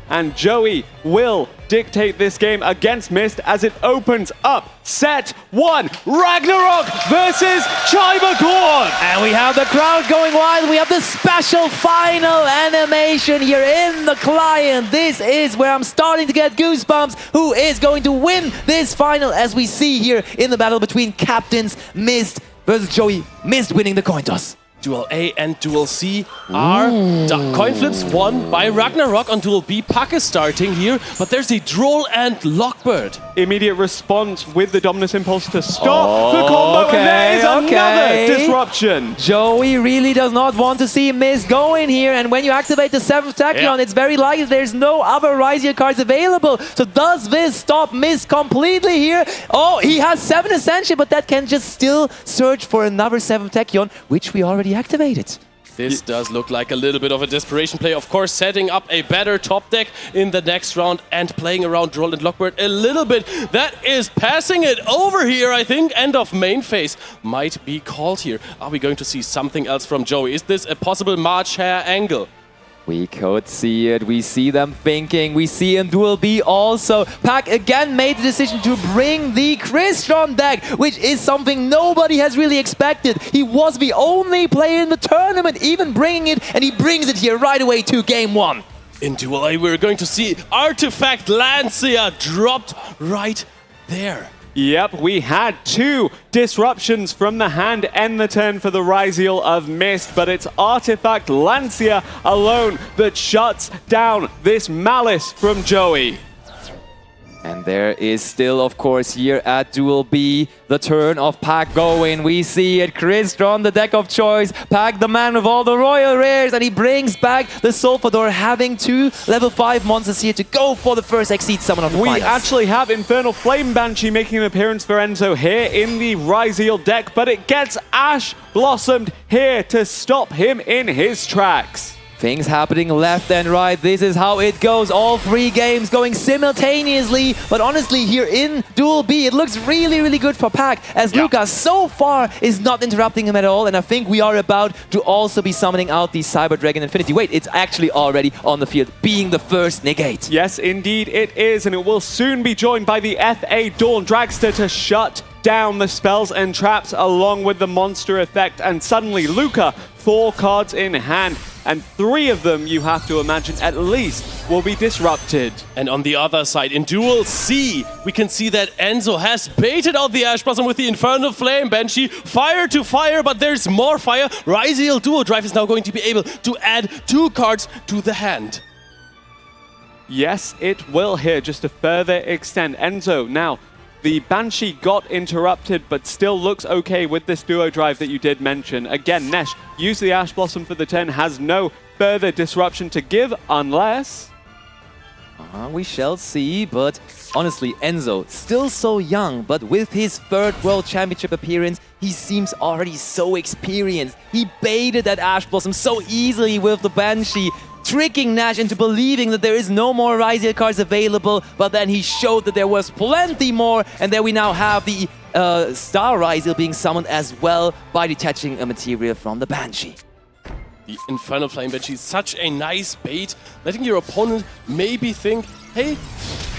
and Joey will dictate this game against Mist as it opens up set 1. Ragnarok versus Chaiba Corp. And we have the crowd going wild. We have the special final animation here in the client. This is where I'm starting to get goosebumps. Who is going to win this final, as we see here in the battle between captains Mist versus Joey. Mist winning the coin toss. Duel A and Duel C are coin flips won by Ragnarok. On Duel B, Puck is starting here, but there's a Droll and Lockbird. Immediate response with the Dominus Impulse to stop the combo, and there is another disruption. Joey really does not want to see Mist go in here, and when you activate the 7th Tachyon, it's very likely there's no other Ryzier cards available. So does this stop Mist completely here? Oh, he has 7 Ascension, but that can just still search for another 7th Tachyon, which we already activated. This does look like a little bit of a desperation play. Of course, setting up a better top deck in the next round and playing around Droll and Lockbird a little bit. That is passing it over here, I think. End of main phase might be called here. Are we going to see something else from Joey? Is this a possible March hair angle? We could see it. We see them thinking. We see in Duel B also. Pack again made the decision to bring the Crystron deck, which is something nobody has really expected. He was the only player in the tournament even bringing it, and he brings it here right away to game 1. In Duel A, we're going to see Artifact Lancia dropped right there. Yep, we had 2 disruptions from the hand end the turn for the Ryziel of Mist, but it's Artifact Lancia alone that shuts down this malice from Joey. And there is still, of course, here at Duel B, the turn of Pack going. We see it, Crystron, the deck of choice. Pack, the man with all the royal rares, and he brings back the Sulfador, having 2 level 5 monsters here to go for the first Exceed Summon on the finals. We actually have Infernal Flame Banshee making an appearance for Enzo here in the Ryziel deck, but it gets Ash Blossomed here to stop him in his tracks. Things happening left and right. This is how it goes. All 3 games going simultaneously. But honestly, here in Duel B, it looks really, really good for Pack, as Luca so far is not interrupting him at all. And I think we are about to also be summoning out the Cyber Dragon Infinity. Wait, it's actually already on the field, being the first negate. Yes, indeed it is. And it will soon be joined by the FA Dawn Dragster to shut down the spells and traps along with the monster effect. And suddenly Luca, 4 cards in hand, and 3 of them, you have to imagine, at least, will be disrupted. And on the other side, in Duel C, we can see that Enzo has baited out the Ash Blossom with the Infernal Flame Banshee. Fire to fire, but there's more fire. Ryziel Duo Drive is now going to be able to add 2 cards to the hand. Yes, it will here, just to further extend. Enzo, now, the Banshee got interrupted, but still looks okay with this duo drive that you did mention. Again, Nesh, use the Ash Blossom for the turn, has no further disruption to give, unless... We shall see, but honestly, Enzo, still so young, but with his 3rd World Championship appearance, he seems already so experienced. He baited that Ash Blossom so easily with the Banshee, tricking Nash into believing that there is no more Ryziel cards available, but then he showed that there was plenty more, and there we now have the Star Ryziel being summoned as well by detaching a material from the Banshee. The Infernal Flame Banshee is such a nice bait, letting your opponent maybe think, hey,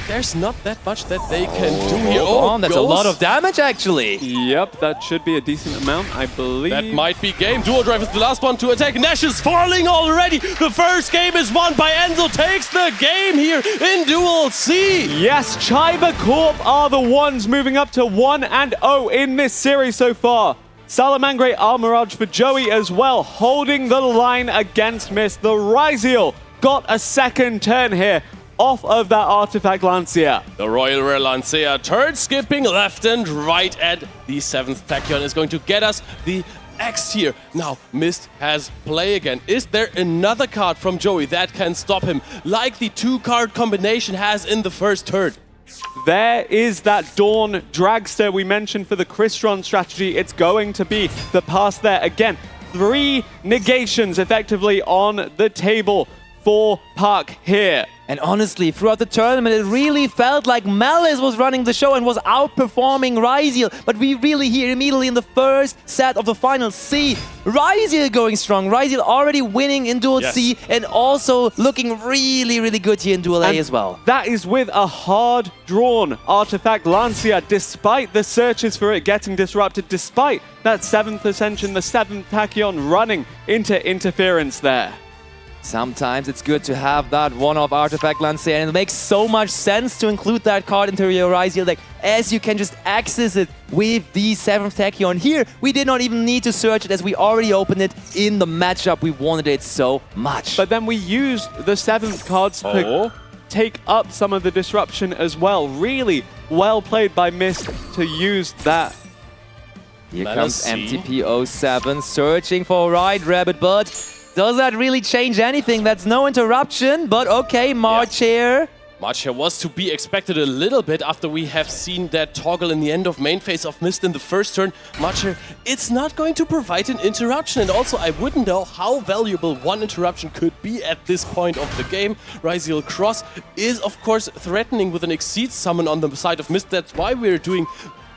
there's not that much that they can do here. Oh, that's a lot of damage, actually. Yep, that should be a decent amount, I believe. That might be game. Dual Drive is the last one to attack. Nash is falling already. The first game is won by Enzo. Takes the game here in Duel C. Yes, Chaiba Corp are the ones moving up to 1-0 in this series so far. Salamangre Armorage for Joey as well, holding the line against Mist. The Ryziel got a 2nd turn here off of that Artifact Lancia. The Royal Rare Lancia turn skipping left and right at the 7th Tachyon is going to get us the X here. Now, Mist has play again. Is there another card from Joey that can stop him, like the 2-card combination has in the first turn? There is that Dawn Dragster we mentioned for the Crystron strategy. It's going to be the pass there. Again, 3 negations effectively on the table for Puck here. And honestly, throughout the tournament, it really felt like Malice was running the show and was outperforming Ryziel. But we really hear immediately in the first set of the final see Ryziel going strong. Ryziel already winning in Duel C and also looking really, really good here in Duel A as well. That is with a hard-drawn Artifact Lancia, despite the searches for it getting disrupted, despite that 7th Ascension, the 7th Tachyon running into interference there. Sometimes it's good to have that one-off Artifact Lancia, and it makes so much sense to include that card into your Ryziel deck, as you can just access it with the 7th Tachyon. Here, we did not even need to search it, as we already opened it in the matchup. We wanted it so much. But then we used the 7th cards to take up some of the disruption as well. Really well played by Mist to use that. Here comes MTP07 searching for Right Rabbit, but does that really change anything? That's no interruption, but okay, March here. March here was to be expected a little bit after we have seen that toggle in the end of main phase of Mist in the first turn. March here, it's not going to provide an interruption, and also I wouldn't know how valuable one interruption could be at this point of the game. Ryziel Cross is of course threatening with an Exceed summon on the side of Mist. That's why we're doing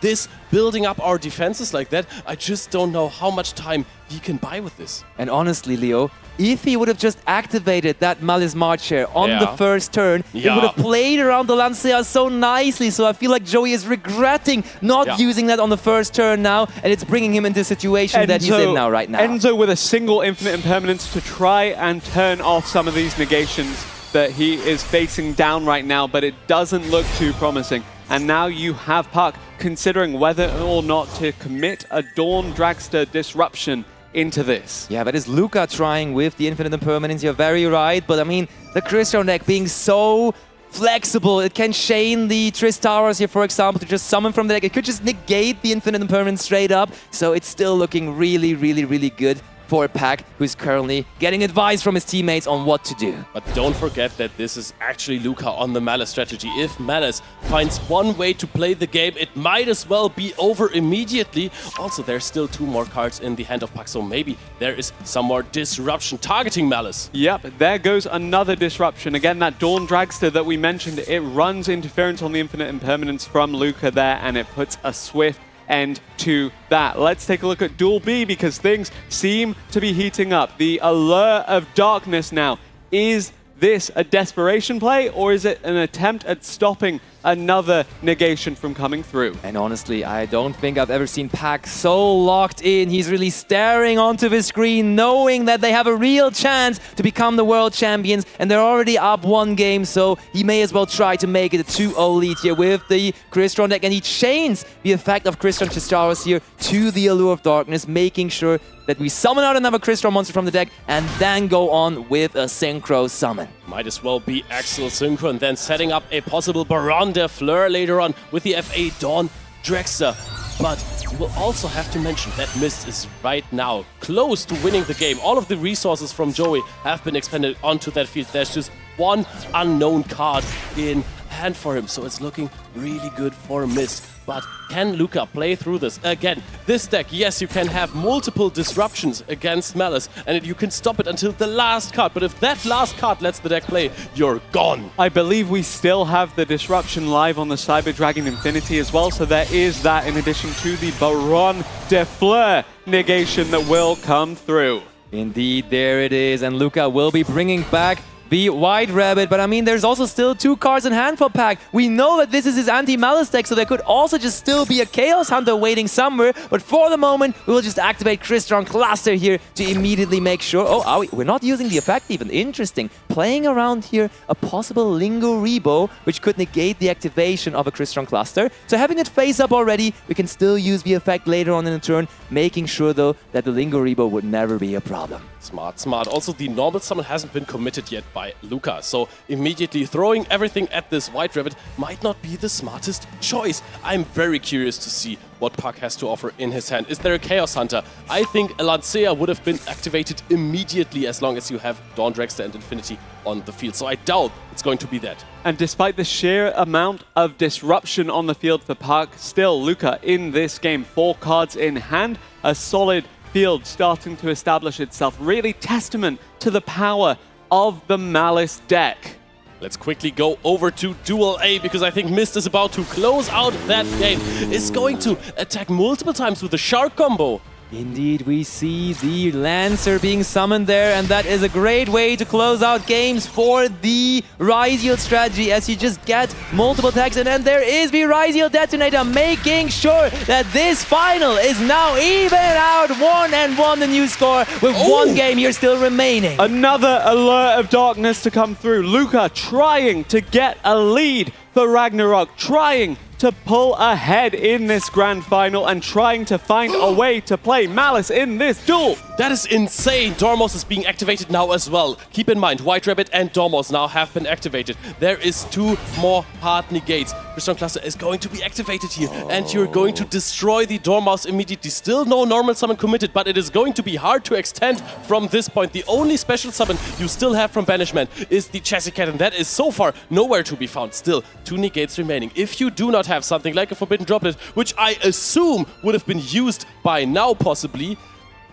this, building up our defenses like that. I just don't know how much time he can buy with this. And honestly, Leo, if he would have just activated that Malice March here on the first turn, it would have played around the Lancia so nicely. So I feel like Joey is regretting not using that on the first turn now, and it's bringing him into the situation that he's in now, right now. Enzo with a single Infinite Impermanence to try and turn off some of these negations that he is facing down right now, but it doesn't look too promising. And now you have Puck considering whether or not to commit a Dawn Dragster disruption into this. Yeah, that is Luca trying with the Infinite Impermanence. You're very right, but I mean, the Crystron deck being so flexible, it can chain the Triss Towers here, for example, to just summon from the deck. It could just negate the Infinite Impermanence straight up, so it's still looking really, really, really good for Pack, who's currently getting advice from his teammates on what to do. But don't forget that this is actually Luca on the Malice strategy. If Malice finds one way to play the game, it might as well be over immediately. Also, there's still 2 more cards in the hand of Pack, so maybe there is some more disruption targeting Malice. Yep, there goes another disruption. Again, that Dawn Dragster that we mentioned, it runs interference on the Infinite Impermanence from Luca there, and it puts a swift end to that. Let's take a look at Duel B, because things seem to be heating up. The Allure of Darkness now. Is this a desperation play, or is it an attempt at stopping another negation from coming through? And honestly, I don't think I've ever seen Pack so locked in. He's really staring onto the screen, knowing that they have a real chance to become the world champions, and they're already up 1 game, so he may as well try to make it a 2-0 lead here with the Crystron deck, and he chains the effect of Crystron Chistaros here to the Allure of Darkness, making sure that we summon out another Crystron monster from the deck and then go on with a Synchro summon. Might as well be Axel Synchro, and then setting up a possible Baron de Fleur later on with the FA Dawn Dragster. But you will also have to mention that Mist is right now close to winning the game. All of the resources from Joey have been expended onto that field. There's just 1 unknown card in hand for him, so it's looking really good for Mist. But can Luca play through this? Again, this deck, yes, you can have multiple disruptions against Malice, and you can stop it until the last card. But if that last card lets the deck play, you're gone. I believe we still have the disruption live on the Cyber Dragon Infinity as well, so there is that in addition to the Baron de Fleur negation that will come through. Indeed, there it is, and Luca will be bringing back the White Rabbit, but I mean, there's also still 2 cards in hand for Pack. We know that this is his anti-Malice deck, so there could also just still be a Chaos Hunter waiting somewhere, but for the moment, we will just activate Crystron Cluster here to immediately make sure... Oh, we're not using the effect even. Interesting. Playing around here a possible Lingo Rebo, which could negate the activation of a Crystron Cluster. So having it face up already, we can still use the effect later on in the turn, making sure, though, that the Lingo Rebo would never be a problem. Smart, smart. Also, the normal summon hasn't been committed yet by Luca, so immediately throwing everything at this White Rabbit might not be the smartest choice. I'm very curious to see what Puck has to offer in his hand. Is there a Chaos Hunter? I think a Lancea would have been activated immediately as long as you have Dawn Dragster and Infinity on the field, so I doubt it's going to be that. And despite the sheer amount of disruption on the field for Puck, still Luca in this game, 4 cards in hand, a solid field starting to establish itself. Really testament to the power of the Malice deck. Let's quickly go over to Duel A because I think Mist is about to close out that game. Is going to attack multiple times with the Shark combo. Indeed, we see the Lancer being summoned there, and that is a great way to close out games for the Ryziel strategy as you just get multiple attacks. And then there is the Ryziel Detonator making sure that this final is now even out 1-1, the new score, with one game here still remaining. Another alert of darkness to come through. Luca trying to get a lead for Ragnarok, trying to pull ahead in this grand final and trying to find a way to play Malice in this duel. That is insane. Dormos is being activated now as well. Keep in mind, White Rabbit and Dormos now have been activated. There is 2 more hard negates. Crystal Cluster is going to be activated here, and you're going to destroy the Dormouse immediately. Still no normal summon committed, but it is going to be hard to extend from this point. The only special summon you still have from Banishment is the Chassis Cat, and that is so far nowhere to be found. Still, 2 negates remaining. If you do not have something like a Forbidden Droplet, which I assume would have been used by now possibly,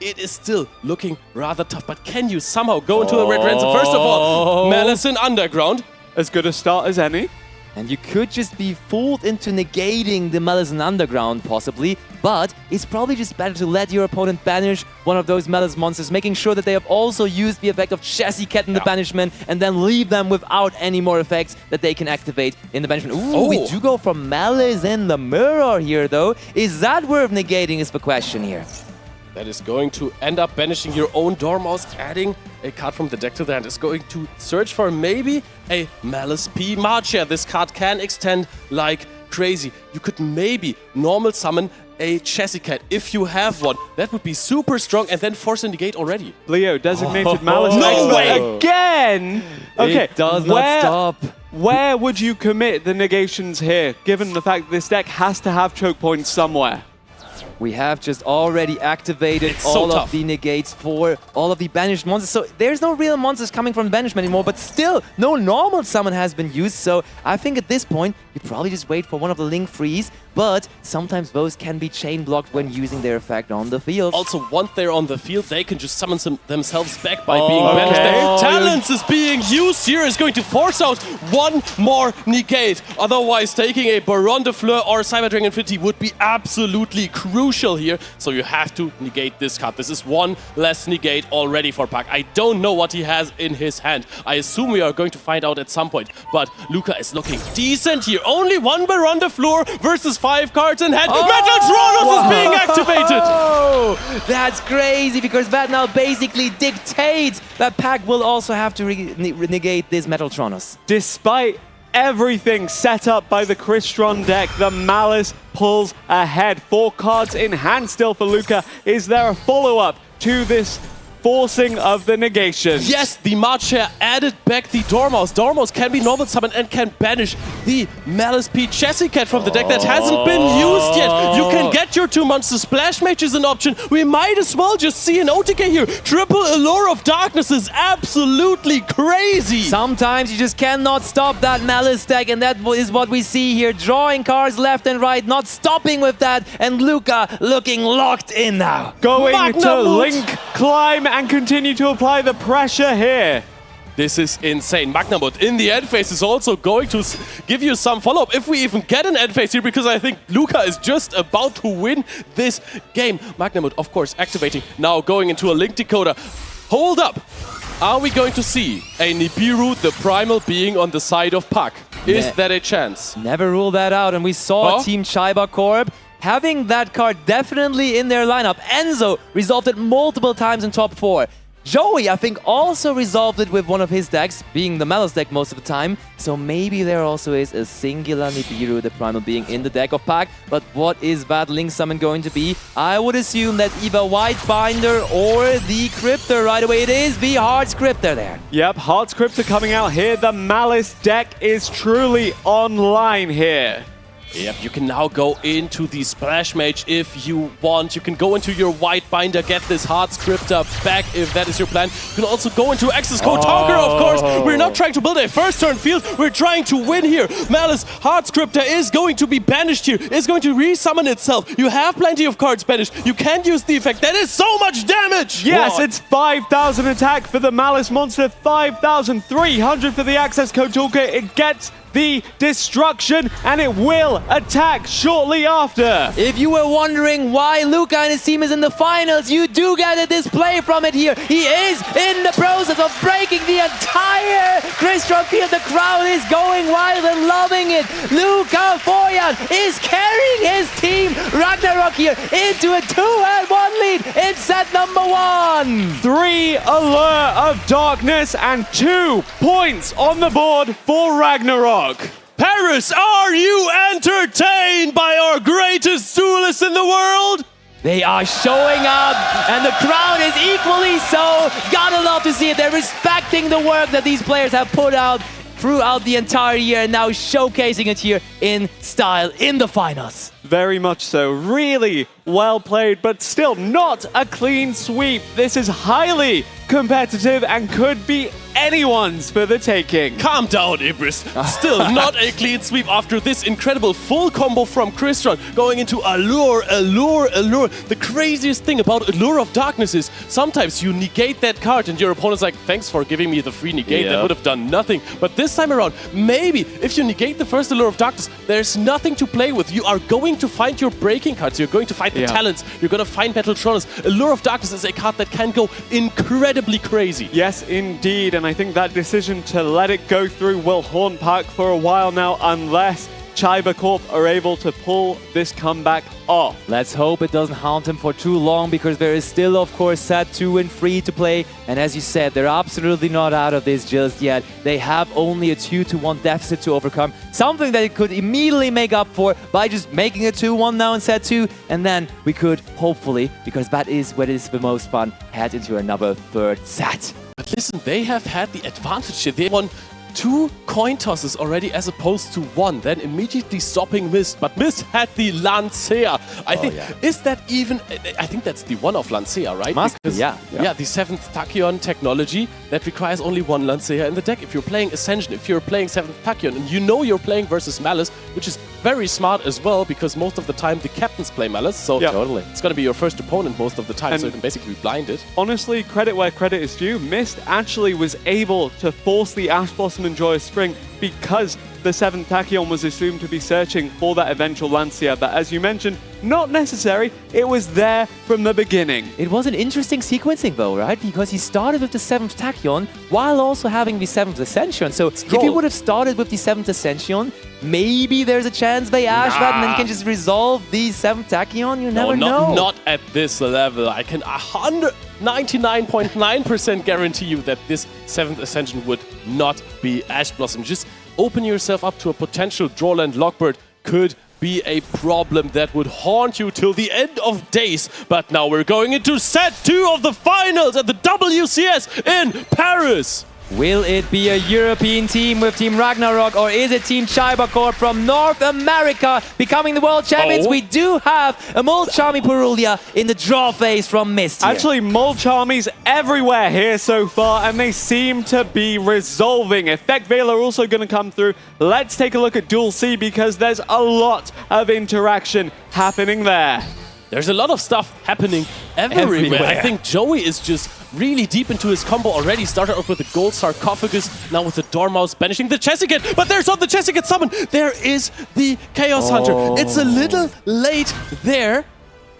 it is still looking rather tough. But can you somehow go into a red ransom? First of all, Malice in Underground. As good a start as any. And you could just be fooled into negating the Malice in Underground, possibly, but it's probably just better to let your opponent banish one of those Malice monsters, making sure that they have also used the effect of Chassis Cat in the banishment, and then leave them without any more effects that they can activate in the banishment. Ooh, we do go for Malice in the Mirror here, though. Is that worth negating is the question here. That is going to end up banishing your own Dormouse, adding a card from the deck to the hand. Is going to search for maybe a Malice P Marcher. This card can extend like crazy. You could maybe normal summon a Chassis Cat if you have one. That would be super strong, and then force a negate already. Leo, designated Malice No expert way! again! Okay, It does not stop. Where would you commit the negations here, given the fact that this deck has to have choke points somewhere? We have just already activated all of the negates for all of the banished monsters. So there's no real monsters coming from banishment anymore, but still no normal summon has been used. So I think at this point, you probably just wait for one of the Link Freeze, but sometimes those can be chain blocked when using their effect on the field. Also, once they're on the field, they can just summon themselves back by being banished. Their talents is being used here, is going to force out one more negate. Otherwise, taking a Baron de Fleur or Cyber Dragon Infinity would be absolutely crucial here. So you have to negate this card. This is one less negate already for Puck. I don't know what he has in his hand. I assume we are going to find out at some point. But Luca is looking decent here. Only one Baron de Fleur versus 5 cards in hand. Metal Tronos is being activated! Oh, that's crazy, because that now basically dictates that Pack will also have to negate this Metal Tronos. Despite everything set up by the Crystron deck, the Malice pulls ahead. 4 cards in hand still for Luca. Is there a follow-up to this forcing of the negation? Yes, the Marcher added back the Dormouse. Dormouse can be normal summoned and can banish the Malice P Chassis Cat from the deck that hasn't been used yet. You can get your 2 monsters. Splash Mage is an option. We might as well just see an OTK here. Triple Allure of Darkness is absolutely crazy. Sometimes you just cannot stop that Malice deck, and that is what we see here. Drawing cards left and right, not stopping with that, and Luca looking locked in now. Going to Link Climb and continue to apply the pressure here. This is insane. Magnamut in the end phase is also going to give you some follow-up, if we even get an end phase here, because I think Luca is just about to win this game. Magnamut, of course, activating. Now going into a Link Decoder. Hold up. Are we going to see a Nibiru, the Primal, being on the side of Puck? Is that a chance? Never rule that out, and we saw Team Chaiba Corp having that card definitely in their lineup. Enzo resolved it multiple times in top 4. Joey, I think, also resolved it with one of his decks, being the Malice deck most of the time. So maybe there also is a singular Nibiru, the Primal, being in the deck of Pack. But what is that Link summon going to be? I would assume that's either White Binder or the Cryptor right away. It is the Hearts Cryptor there. Yep, Hearts Cryptor coming out here. The Malice deck is truly online here. Yep, you can now go into the Splash Mage if you want. You can go into your White Binder, get this Hard Scripter back if that is your plan. You can also go into Access Code Talker, of course. We're not trying to build a first turn field. We're trying to win here. Malice Hard Scripter is going to be banished here. It's going to resummon itself. You have plenty of cards banished. You can't use the effect. That is so much damage! Yes, What? it's 5,000 attack for the Malice monster, 5,300 for the Access Code Talker. It gets the destruction, and it will attack shortly after. If you were wondering why Luca and his team is in the finals, you do get a display from it here. He is in the process of breaking the entire Crystron field. The crowd is going wild and loving it. Luca Foyan is carrying his team, Ragnarok, here into a 2-1 lead in set number 1. 3 Allure of Darkness and 2 points on the board for Ragnarok. Paris, are you entertained by our greatest duelist in the world? They are showing up, and the crowd is equally so. Gotta love to see it. They're respecting the work that these players have put out throughout the entire year and now showcasing it here in style in the finals. Very much so. Really well played, but still not a clean sweep. This is highly competitive and could be anyone's for the taking. Calm down, Ibris. Still not a clean sweep after this incredible full combo from Crystron. Going into Allure, Allure, Allure. The craziest thing about Allure of Darkness is sometimes you negate that card and your opponent's like, thanks for giving me the free negate. That would have done nothing. But this time around, maybe if you negate the first Allure of Darkness, there's nothing to play with. You are going to find your breaking cards. You're going to find the talents. You're going to find Battletronus. Allure of Darkness is a card that can go incredibly crazy. Yes, indeed. And I think that decision to let it go through will haunt Park for a while now, unless Chaiba Corp are able to pull this comeback off. Let's hope it doesn't haunt him for too long, because there is still, of course, set 2 and 3 to play. And as you said, they're absolutely not out of this just yet. They have only a 2-1 deficit to overcome. Something that it could immediately make up for by just making a 2-1 now in set 2. And then we could hopefully, because that is what is the most fun, head into another 3rd set. But listen, they have had the advantage here. They won 2 coin tosses already as opposed to 1, then immediately stopping Mist. But Mist had the Lancea. I think, is that even, I think that's the one of Lancea, right? Must be, yeah. Yeah, the 7th Tachyon technology that requires only 1 Lancea in the deck. If you're playing Ascension, if you're playing 7th Tachyon, and you know you're playing versus Malice, which is very smart as well, because most of the time the captains play Malice, so totally. It's going to be your first opponent most of the time, so you can basically blind it. Honestly, credit where credit is due. Mist actually was able to force the Ash Blossom and Joyous Spring because the 7th Tachyon was assumed to be searching for that eventual Lancea, but as you mentioned, not necessary. It was there from the beginning. It was an interesting sequencing though, right? Because he started with the 7th Tachyon while also having the 7th Ascension. So if he would have started with the 7th Ascension, maybe there's a chance they Ash that and then you can just resolve the 7th Tachyon. You never know. Not at this level. I can 99.9% guarantee you that this 7th Ascension would not be Ash Blossom. Just open yourself up to a potential Drawland Lockbird could be a problem that would haunt you till the end of days. But now we're going into set 2 of the finals at the WCS in Paris. Will it be a European team with Team Ragnarok, or is it Team Chaiba Corp from North America becoming the world champions? We do have a Molchami Purulia in the draw phase from Mist here. Actually, Molchamis everywhere here so far, and they seem to be resolving. Effect Veil are also going to come through. Let's take a look at Duel C, because there's a lot of interaction happening there. There's a lot of stuff happening everywhere. I think Joey is just really deep into his combo already. Started off with the Gold Sarcophagus, now with the Dormouse banishing the Chessiket. But there's not the Chessiket summon. There is the Chaos Hunter. It's a little late there.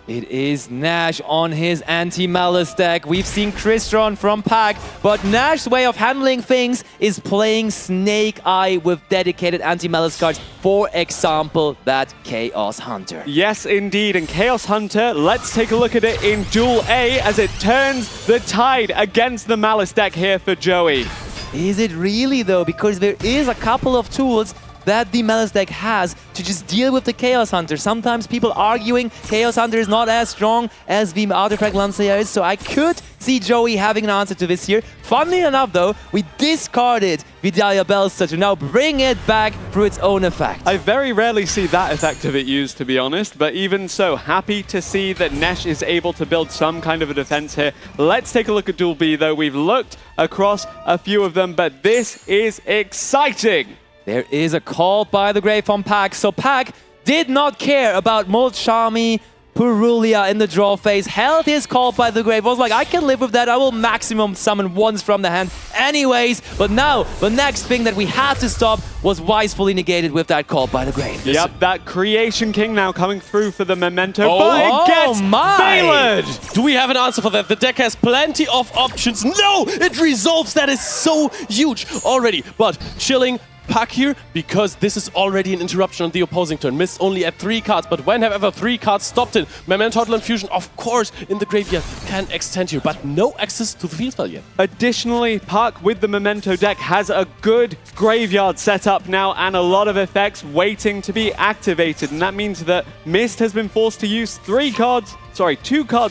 It is Nash on his anti-Malice deck. We've seen Crystron from Pack, but Nash's way of handling things is playing Snake Eye with dedicated anti-Malice cards. For example, that Chaos Hunter. Yes, indeed. And Chaos Hunter, let's take a look at it in Duel A as it turns the tide against the Malice deck here for Joey. Is it really though? Because there is a couple of tools that the Malice deck has to just deal with the Chaos Hunter. Sometimes people arguing Chaos Hunter is not as strong as the Artifact Lancia is, so I could see Joey having an answer to this here. Funnily enough though, we discarded Vidalia Bellstar to now bring it back through its own effect. I very rarely see that effect of it used, to be honest, but even so, happy to see that Nesh is able to build some kind of a defense here. Let's take a look at Duel B though. We've looked across a few of them, but this is exciting. There is a call by the Grave from Pack, so Pack did not care about Molchami Purulia in the draw phase, held his call by the Grave, was like, I can live with that, I will maximum summon once from the hand anyways, but now the next thing that we had to stop was wisely negated with that call by the Grave. Yep, that Creation King now coming through for the Memento, Oh, but it gets my! Bailed! Do we have an answer for that? The deck has plenty of options. No! It resolves. That is so huge already. But chilling Puck here, because this is already an interruption on the opposing turn. Missed only at 3 cards, but whenever 3 cards stopped it, Memento Total Infusion, of course, in the graveyard can extend here, but no access to the field spell yet. Additionally, Puck with the Memento deck has a good graveyard set up now and a lot of effects waiting to be activated, and that means that Mist has been forced to use 2 cards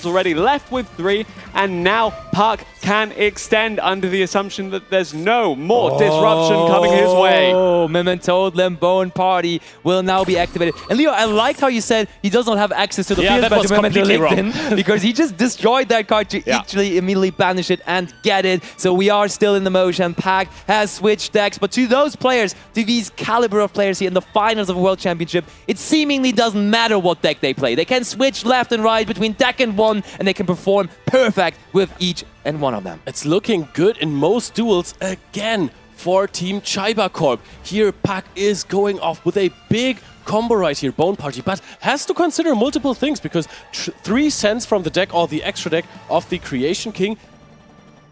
already, left with 3, and now Puck can extend under the assumption that there's no more disruption coming his way. Oh, Memento Lambone Party will now be activated. And Leo, I liked how you said he does not have access to the field that was completely wrong. because he just destroyed that card to actually immediately banish it and get it. So we are still in the motion. Pack has switched decks, but to those players, to these caliber of players here in the finals of a World Championship, it seemingly doesn't matter what deck they play. They can switch left and right between deck and one, and they can perform perfect with each and one of them. It's looking good in most duels again for Team Chaiba Corp. Here, Pack is going off with a big combo right here, Bone Party, but has to consider multiple things because 3 cents from the deck or the extra deck of the Creation King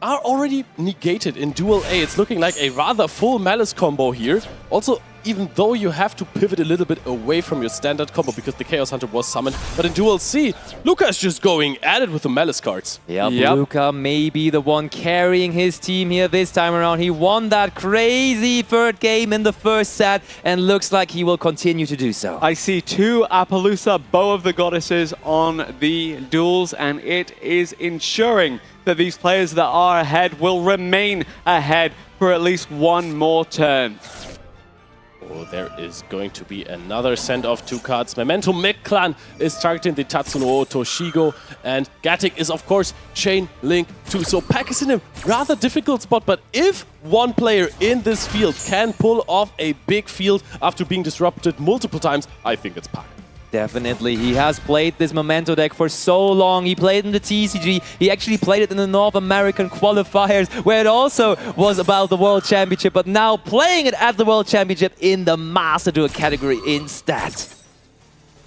are already negated in Duel A. It's looking like a rather full Malice combo here. Also, even though you have to pivot a little bit away from your standard combo because the Chaos Hunter was summoned. But in Duel C, Luca is just going at it with the Malice cards. Yep, Luca may be the one carrying his team here this time around. He won that crazy 3rd game in the 1st set and looks like he will continue to do so. I see 2 Appaloosa Bow of the Goddesses on the duels, and it is ensuring that these players that are ahead will remain ahead for at least 1 more turn. Oh, there is going to be another send of 2 cards. Memento Mech-Clan is targeting the Tatsuno Toshigo, and Gatic is, of course, Chain Link 2. So Pack is in a rather difficult spot, but if one player in this field can pull off a big field after being disrupted multiple times, I think it's Pack. Definitely. He has played this Memento deck for so long. He played in the TCG. He actually played it in the North American qualifiers, where it also was about the World Championship, but now playing it at the World Championship in the Master Duel category instead.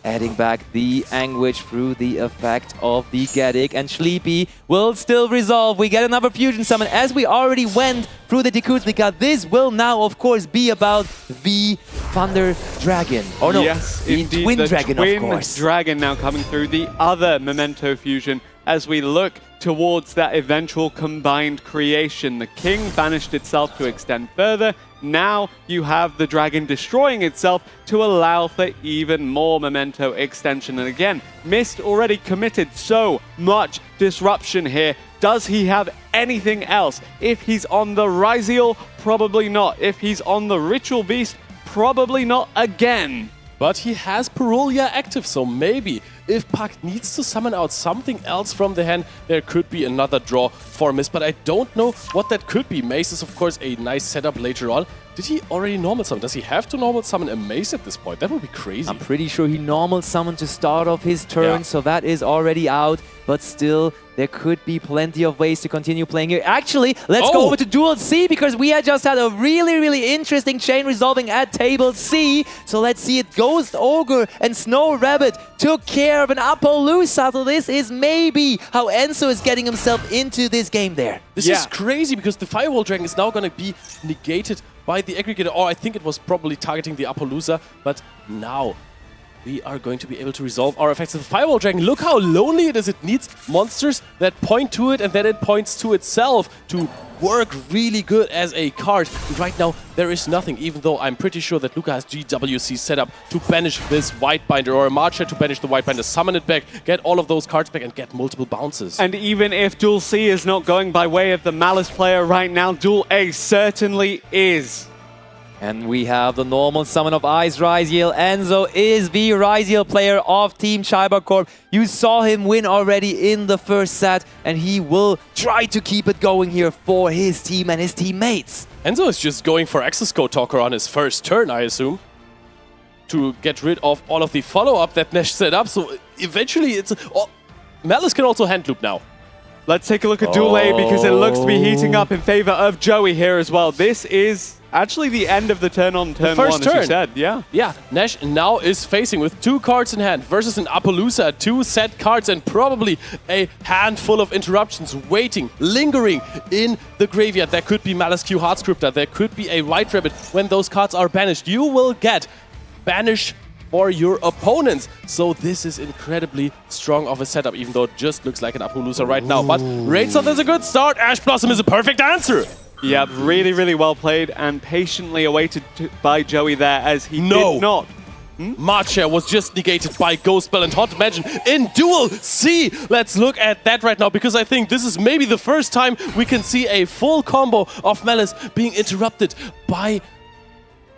Adding back the Anguish through the effect of the Gatic, and Sleepy will still resolve. We get another Fusion Summon as we already went through the Dekutlika. This will now, of course, be about the Thunder Dragon. Oh no, yes, the indeed, Twin the Dragon, Twin of course. Dragon now coming through, the other Memento Fusion, as we look towards that eventual combined creation. The King banished itself to extend further. Now you have the Dragon destroying itself to allow for even more Memento extension. And again, Mist already committed so much disruption here. Does he have anything else? If he's on the Ryziel, probably not. If he's on the Ritual Beast, probably not again. But he has Purulia active, so maybe if Puck needs to summon out something else from the hand, there could be another draw for Mist. But I don't know what that could be. Mace is, of course, a nice setup later on. Did he already normal summon? Does he have to normal summon a Mace at this point? That would be crazy. I'm pretty sure he normal summoned to start off his turn, so that is already out. But still, there could be plenty of ways to continue playing here. Actually, let's go over to Duel C, because we had just had a really, really interesting chain resolving at table C. So let's see it. Ghost Ogre and Snow Rabbit took care of an Appaloosa. So this is maybe how Enzo is getting himself into this game there. This is crazy, because the Firewall Dragon is now going to be negated by the Aggregator, or I think it was probably targeting the Appaloosa, but now we are going to be able to resolve our effects with Firewall Dragon. Look how lonely it is. It needs monsters that point to it, and then it points to itself to work really good as a card. And right now, there is nothing, even though I'm pretty sure that Luca has GWC set up to banish this Whitebinder, or a Marcher to banish the Whitebinder, summon it back, get all of those cards back, and get multiple bounces. And even if Duel C is not going by way of the Malice player right now, Duel A certainly is. And we have the normal summon of Ice Ryziel. Enzo is the Ryziel player of Team Chaiba Corp. You saw him win already in the first set, and he will try to keep it going here for his team and his teammates. Enzo is just going for Access Code Talker on his first turn, I assume, to get rid of all of the follow-up that Nesh set up. So eventually, it's... Oh, Malice can also hand loop now. Let's take a look at Duel A, because it looks to be heating up in favor of Joey here as well. This is actually the end of the turn on turn one, as you said. Yeah, Nesh now is facing with 2 cards in hand versus an Appaloosa, 2 set cards, and probably a handful of interruptions waiting, lingering in the graveyard. There could be Malice Q Heartscripter, there could be a White Rabbit. When those cards are banished, you will get banish for your opponents. So this is incredibly strong of a setup, even though it just looks like an Appaloosa right now. But Raidsoft is a good start. Ash Blossom is a perfect answer. Yeah, really, really well played and patiently awaited by Joey there, as he did not. Marcher was just negated by Ghost Bell and Haunted Mansion in Duel C. Let's look at that right now, because I think this is maybe the first time we can see a full combo of Malice being interrupted by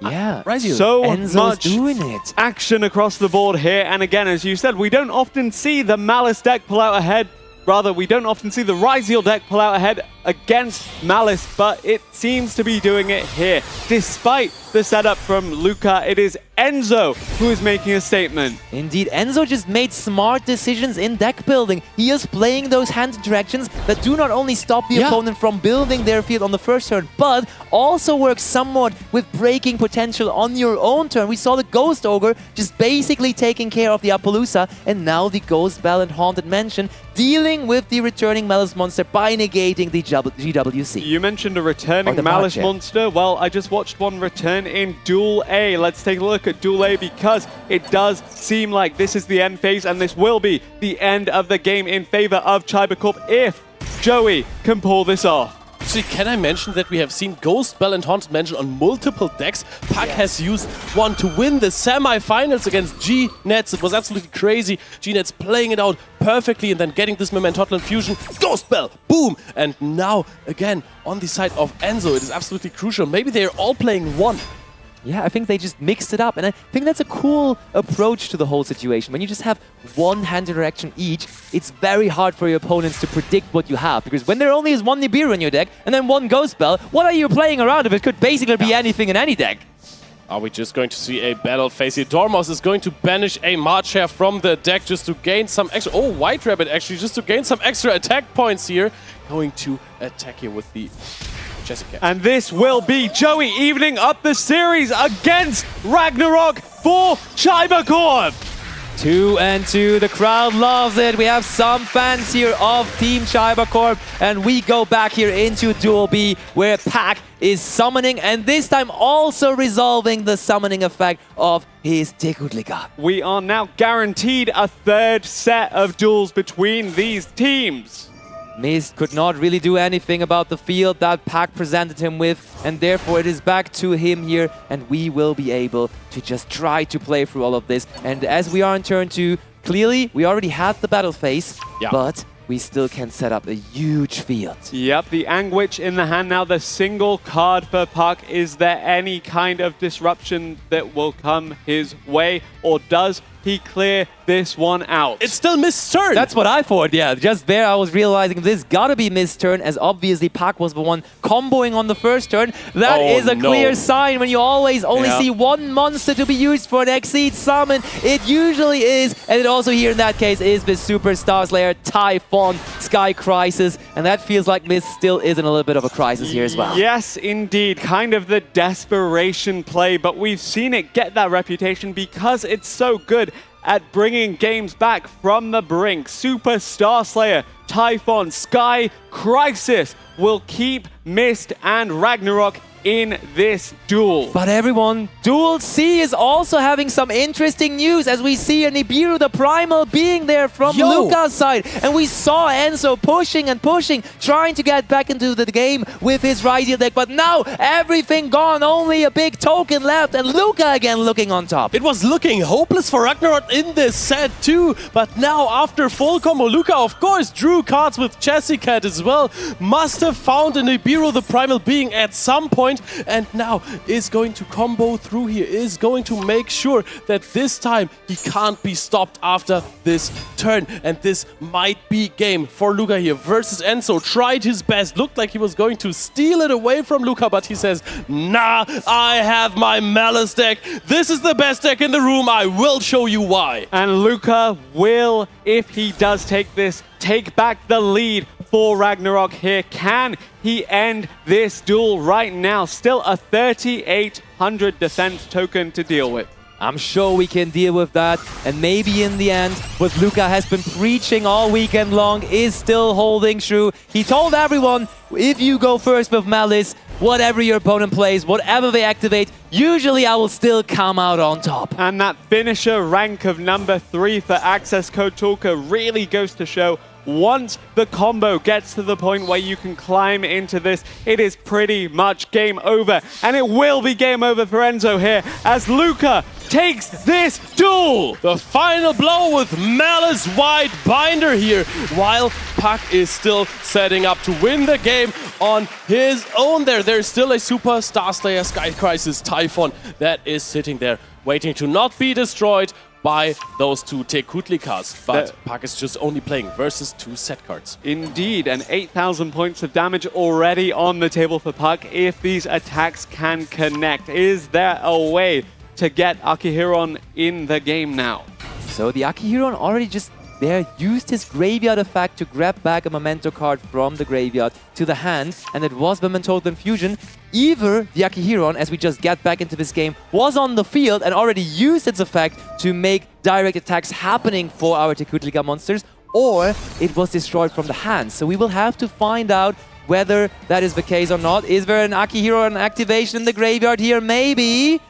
Ryziel. So Enzo's much doing it. action across the board here. And again, as you said, we don't often see the Malice deck pull out ahead. Rather, we don't often see the Ryziel deck pull out ahead against Malice, but it seems to be doing it here. Despite the setup from Luca, it is Enzo who is making a statement. Indeed, Enzo just made smart decisions in deck building. He is playing those hand interactions that do not only stop the opponent from building their field on the first turn, but also work somewhat with breaking potential on your own turn. We saw the Ghost Ogre just basically taking care of the Appaloosa, and now the Ghost Bell and Haunted Mansion dealing with the returning Malice monster by negating the GWC. You mentioned a returning Malice monster. Well, I just watched one return in Duel A. Let's take a look at Duel A, because it does seem like this is the end phase, and this will be the end of the game in favor of Chaiba Corp if Joey can pull this off. Actually, can I mention that we have seen Ghost Bell and Haunted Mansion on multiple decks? Puck has used one to win the semi-finals against G-Nets. It was absolutely crazy. G-Nets playing it out perfectly and then getting this Momento fusion. Ghost Bell, boom! And now, again, on the side of Enzo, it is absolutely crucial. Maybe they're all playing one. Yeah, I think they just mixed it up, and I think that's a cool approach to the whole situation. When you just have one hand interaction each, it's very hard for your opponents to predict what you have, because when there only is one Nibiru in your deck and then one Ghost Bell, what are you playing around if it could basically be anything in any deck? Are we just going to see a battle phase here? Dormouse is going to banish a Marcher from the deck just to gain some extra... Oh, White Rabbit actually, just to gain some extra attack points here. Going to attack here with the... Jessica. And this will be Joey evening up the series against Ragnarok for Chaiba Corp. 2-2, the crowd loves it. We have some fans here of Team Chaiba Corp, and we go back here into Duel B, where Pack is summoning, and this time also resolving the summoning effect of his Tekutliga. We are now guaranteed a third set of duels between these teams. Mist could not really do anything about the field that Pack presented him with, and therefore it is back to him here, and we will be able to just try to play through all of this. And as we are in turn 2, clearly we already had the battle phase, but we still can set up a huge field. Yep, the Anguich in the hand now, the single card for Puck. Is there any kind of disruption that will come his way, or does he clear this one out? It's still Mist's turn! That's what I thought, yeah. Just there I was realizing this gotta be Mist's turn, as obviously Pac was the one comboing on the first turn. That is a clear sign when you always only see one monster to be used for an Exceed summon. It usually is, and it also here in that case is the Superstar Slayer, Typhon, Sky Crisis, and that feels like Mist still is in a little bit of a crisis here as well. Yes, indeed. Kind of the desperation play, but we've seen it get that reputation because it's so good at bringing games back from the brink. Superstar Slayer Typhon, Sky, Crisis will keep Mist and Ragnarok in this duel. But everyone, Duel C is also having some interesting news as we see a Nibiru the Primal being there from Luca's side. And we saw Enzo pushing and pushing, trying to get back into the game with his Rydiel deck. But now everything gone, only a big token left and Luca again looking on top. It was looking hopeless for Ragnarok in this set too, but now after full combo, Luca of course drew cards with Jessica as well. Must have found a Nibiru the Primal being at some point, and now is going to combo through here, is going to make sure that this time he can't be stopped after this turn. And this might be game for Luca here versus Enzo. Tried his best, looked like he was going to steal it away from Luca, but he says, nah, I have my Malice deck. This is the best deck in the room. I will show you why. And Luca will, if he does take this, take back the lead for Ragnarok here. Can he end this duel right now? Still a 3,800 defense token to deal with. I'm sure we can deal with that, and maybe in the end, what Luca has been preaching all weekend long is still holding true. He told everyone, if you go first with Malice, whatever your opponent plays, whatever they activate, usually I will still come out on top. And that finisher rank of number 3 for Access Code Talker really goes to show once the combo gets to the point where you can climb into this, it is pretty much game over. And it will be game over for Enzo here as Luca takes this duel. The final blow with Malice Wide Binder here, while Puck is still setting up to win the game on his own there. There's still a Super Star Slayer Sky Crisis Typhon that is sitting there waiting to not be destroyed by those two Tekutlikas, but Puck is just only playing versus 2 set cards. Indeed, and 8,000 points of damage already on the table for Puck if these attacks can connect. Is there a way to get Akihiron in the game now? So the Akihiron already just there used his graveyard effect to grab back a Momento card from the graveyard to the hand, and it was Momento Infusion. Either the Akihiron, as we just get back into this game, was on the field and already used its effect to make direct attacks happening for our Tekutlika monsters, or it was destroyed from the hand. So we will have to find out whether that is the case or not. Is there an Akihiron activation in the graveyard here? Maybe.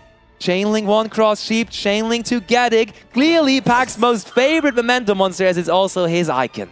Chainlink 1 cross sheep, Chainlink 2 Gaddick. Clearly Pack's most favorite Memento monster, as it's also his icon.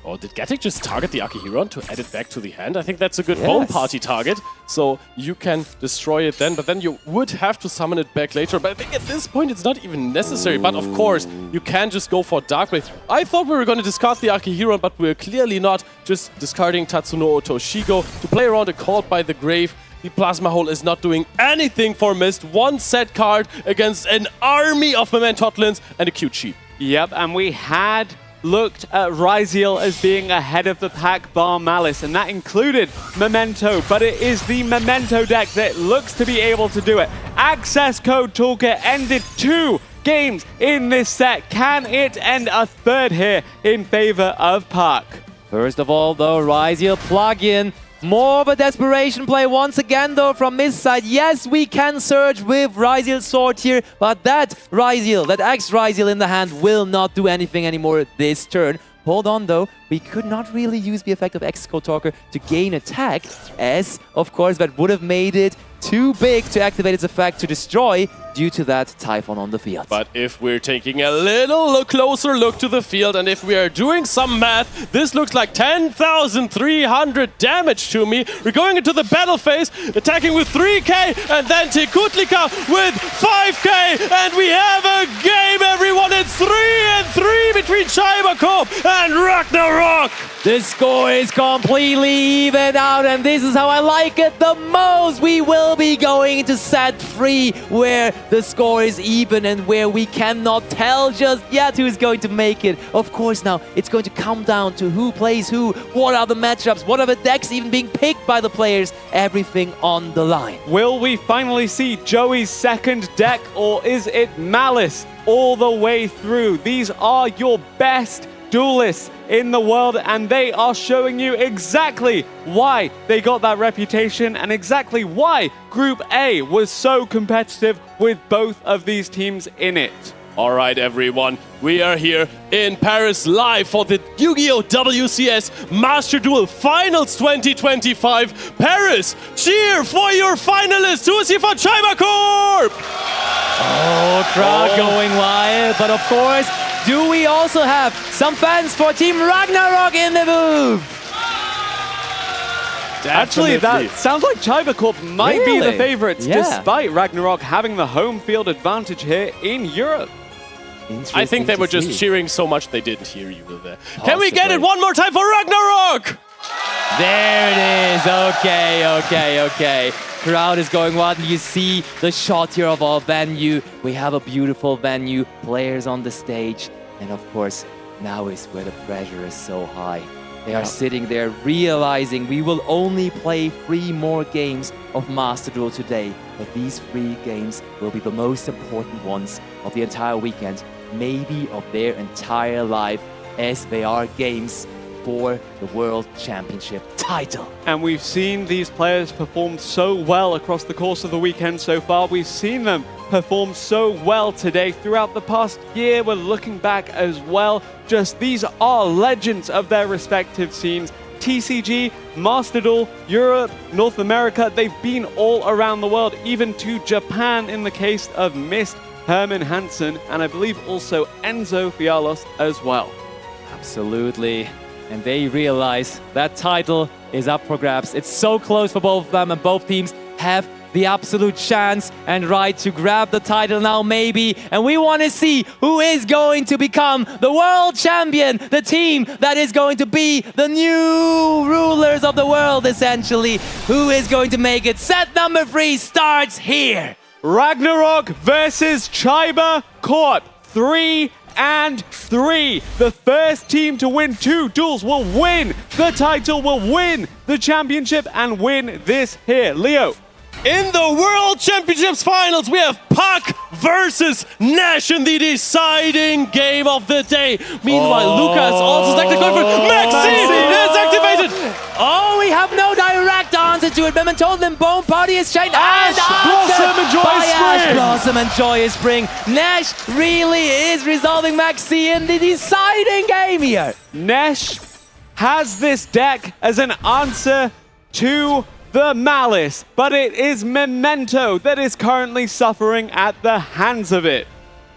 Oh, did Gaddick just target the Akihiron to add it back to the hand? I think that's a good bone party target. So you can destroy it then, but then you would have to summon it back later. But I think at this point it's not even necessary. But of course, you can just go for Darkblade. I thought we were going to discard the Akihiron, but we're clearly not. Just discarding Tatsuno Otoshigo to play around a Caught by the Grave. The Plasma Hole is not doing anything for Mist. 1 set card against an army of Mementotlins and a cute sheep. Yep, and we had looked at Ryziel as being ahead of the pack bar Malice, and that included Memento, but it is the Memento deck that looks to be able to do it. Access Code Talker ended 2 games in this set. Can it end a 3rd here in favor of Park? First of all, though, Ryziel plug-in. More of a desperation play once again, though, from this side. Yes, we can surge with Ryziel's sword here, but that Ryziel, that X-Ryziel in the hand will not do anything anymore this turn. Hold on, though. We could not really use the effect of X-Code Talker to gain attack, as, of course, that would have made it too big to activate its effect to destroy due to that Typhon on the field. But if we're taking a little closer look to the field and if we are doing some math, this looks like 10,300 damage to me. We're going into the battle phase, attacking with 3k and then Tekutlika with 5k, and we have a game, everyone. It's 3-3 between Chaiba Corp and Ragnarok. The score is completely even out, and this is how I like it the most. We will be going into set 3, where the score is even and where we cannot tell just yet who's going to make it. Of course, now it's going to come down to who plays who, what are the matchups, what are the decks even being picked by the players, everything on the line. Will we finally see Joey's second deck, or is it Malice all the way through? These are your best duelists in the world, and they are showing you exactly why they got that reputation and exactly why Group A was so competitive with both of these teams in it. All right, everyone, we are here in Paris live for the Yu-Gi-Oh! WCS Master Duel Finals 2025. Paris, cheer for your finalists. Who is here for Chaiba Corp? Oh, crowd going wild. But of course, do we also have some fans for Team Ragnarok in the booth? Actually, that sounds like Chaiba Corp might be the favorites, despite Ragnarok having the home field advantage here in Europe. I think they were just cheering so much they didn't hear you there. Can we get it one more time for Ragnarok? There it is. Okay. Crowd is going wild. You see the shot here of our venue. We have a beautiful venue, players on the stage. And of course, now is where the pressure is so high. They are sitting there realizing we will only play 3 more games of Master Duel today. But these 3 games will be the most important ones of the entire weekend, maybe of their entire life, as they are games for the World Championship title. And we've seen these players perform so well across the course of the weekend so far. We've seen them perform so well today. Throughout the past year, we're looking back as well. Just these are legends of their respective scenes. TCG, Master Duel, Europe, North America, they've been all around the world, even to Japan in the case of Mist, Herman Hansen, and I believe also Enzo Fialos as well. Absolutely. And they realize that title is up for grabs. It's so close for both of them, and both teams have the absolute chance and right to grab the title now, maybe. And we want to see who is going to become the world champion, the team that is going to be the new rulers of the world, essentially. Who is going to make it? Set number 3 starts here. Ragnarok versus Chaiba Corp. 3 and 3. The first team to win 2 duels will win the title, will win the championship, and win this here. Leo. In the World Championships Finals, we have Puck versus Nash in the deciding game of the day. Meanwhile, Luca is also selected. Going for Maxine is activated. Oh, we have no direct answer to it. Momento, then Bone Party is changed. Ash Blossom and Joyous Spring. Ash Blossom and Joyous Spring. Nash really is resolving Maxi in the deciding game here. Nash has this deck as an answer to the Malice, but it is Momento that is currently suffering at the hands of it.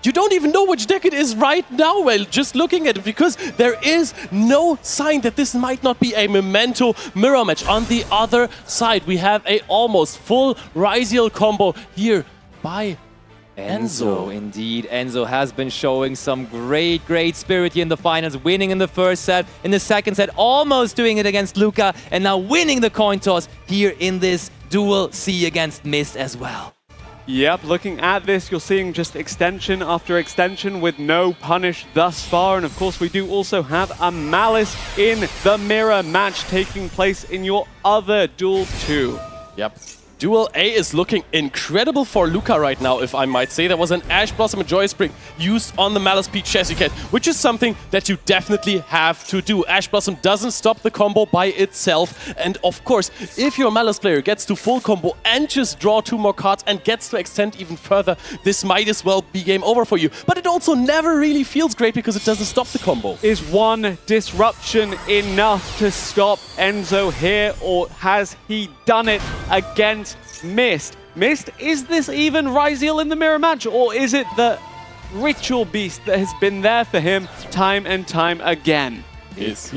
You don't even know which deck it is right now, well, just looking at it, because there is no sign that this might not be a Momento mirror match. On the other side, we have a almost full Ryziel combo here by Enzo. Indeed, Enzo has been showing some great spirit here in the finals, winning in the first set, in the second set, almost doing it against Luca, and now winning the coin toss here in this Duel C against Mist as well. Yep, looking at this, you're seeing just extension after extension with no punish thus far. And of course, we do also have a Malice in the mirror match taking place in your other Duel 2. Yep. Duel A is looking incredible for Luca right now, if I might say. There was an Ash Blossom and Joyous Spring used on the Malice P Chessy Cat, which is something that you definitely have to do. Ash Blossom doesn't stop the combo by itself. And of course, if your Malice player gets to full combo and just draw 2 more cards and gets to extend even further, this might as well be game over for you. But it also never really feels great because it doesn't stop the combo. Is one disruption enough to stop Enzo here, or has he done it against Mist? Mist, is this even Ryziel in the mirror match, or is it the ritual beast that has been there for him time and time again? Is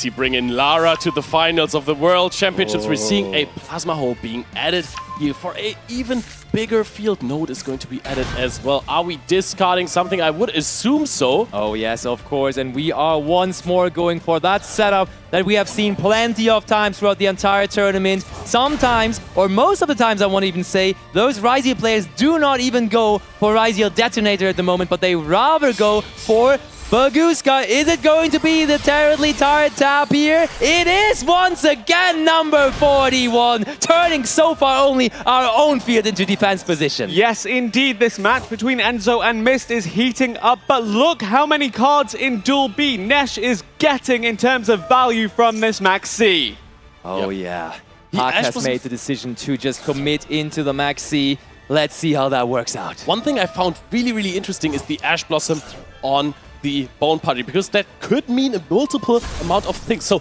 he bringing Lara to the finals of the World Championships? We're seeing a Plasma Hole being added here for an even bigger field. Node is going to be added as well. Are we discarding something? I would assume so. Oh yes, of course. And we are once more going for that setup that we have seen plenty of times throughout the entire tournament. Sometimes, or most of the times I want to even say, those Ryziel players do not even go for Ryziel Detonator at the moment, but they rather go for Baguska. Is it going to be the terribly tired tap here? It is once again number 41, turning so far only our own field into defense position. Yes, indeed, this match between Enzo and Mist is heating up, but look how many cards in Duel B Nesh is getting in terms of value from this Max C. Oh yeah. Puck has made the decision to just commit into the Max C. Let's see how that works out. One thing I found really, really interesting is the Ash Blossom on the Bone Party, because that could mean a multiple amount of things. So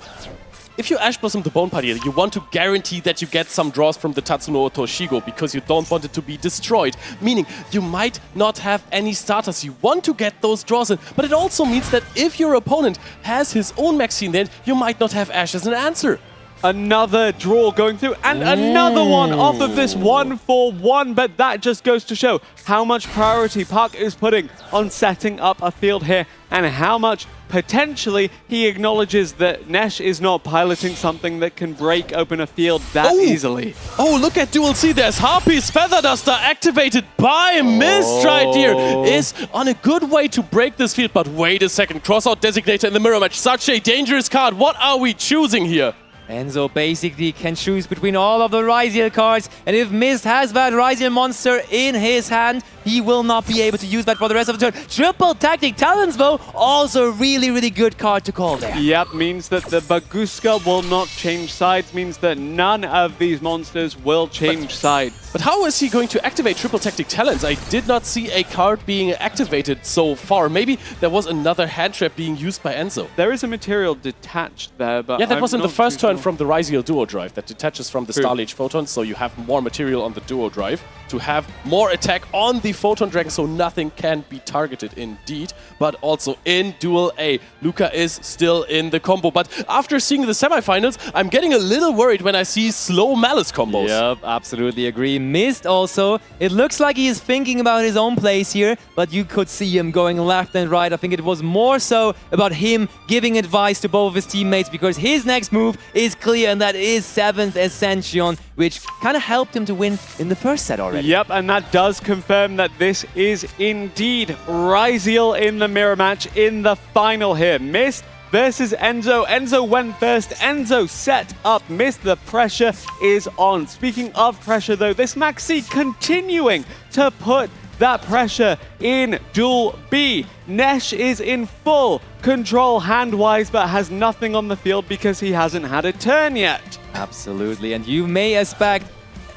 if you Ash Blossom the Bone Party, you want to guarantee that you get some draws from the Tatsuno or Toshigo because you don't want it to be destroyed. Meaning, you might not have any starters. You want to get those draws in. But it also means that if your opponent has his own Maxine, then you might not have Ash as an answer. Another draw going through, and another one off of this 1-4-1, but that just goes to show how much priority Puck is putting on setting up a field here, and how much potentially he acknowledges that Nesh is not piloting something that can break open a field that easily. Oh, look at Duel C. There's Harpy's Feather Duster activated by Mist right here. Is on a good way to break this field, but wait a second. Crossout Designator in the mirror match. Such a dangerous card. What are we choosing here? Enzo basically can choose between all of the Ryziel cards, and if Mist has that Ryziel monster in his hand, he will not be able to use that for the rest of the turn. Triple Tactic Talons, though, also a really, really good card to call there. Yep, means that the Baguska will not change sides, means that none of these monsters will change sides. But how is he going to activate Triple Tactic Talons? I did not see a card being activated so far. Maybe there was another hand trap being used by Enzo. There is a material detached there, but yeah, that I'm was in the not first too turn sure. from the Ryziel Duo Drive that detaches from the True. Starlight Photon, so you have more material on the Duo Drive to have more attack on the Photon Dragon, so nothing can be targeted indeed. But also in Duel A, Luca is still in the combo. But after seeing the semifinals, I'm getting a little worried when I see slow Malice combos. Yep, absolutely agree. Mist also, it looks like he is thinking about his own place here, but you could see him going left and right. I think it was more so about him giving advice to both of his teammates, because his next move is clear, and that is 7th Ascension, which kind of helped him to win in the first set already. Yep, and that does confirm that this is indeed Ryziel in the mirror match in the final here. Mist versus Enzo. Enzo went first. Enzo set up. Mist, the pressure is on. Speaking of pressure, though, this Maxi continuing to put that pressure in Duel B. Nesh is in full control hand-wise, but has nothing on the field because he hasn't had a turn yet. Absolutely, and you may expect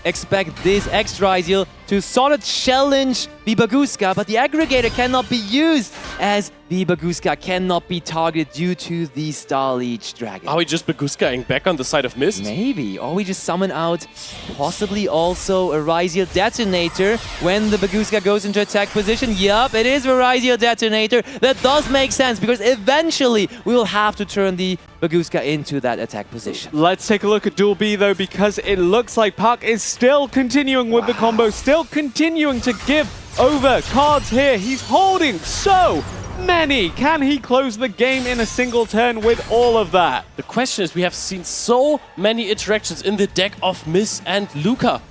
this X-Ryziel to solid challenge the Baguska, but the aggregator cannot be used as the Baguska cannot be targeted due to the Star Leech Dragon. Are we just Baguskaing back on the side of Mist? Maybe, or we just summon out possibly also a Ryziel Detonator when the Baguska goes into attack position. Yup, it is a Ryziel Detonator. That does make sense, because eventually we will have to turn the Baguska into that attack position. Let's take a look at Duel B, though, because it looks like Puck is still continuing with the combo, still continuing to give over cards here. He's holding so many. Can he close the game in a single turn with all of that? The question is, we have seen so many interactions in the deck of Mist and Luca.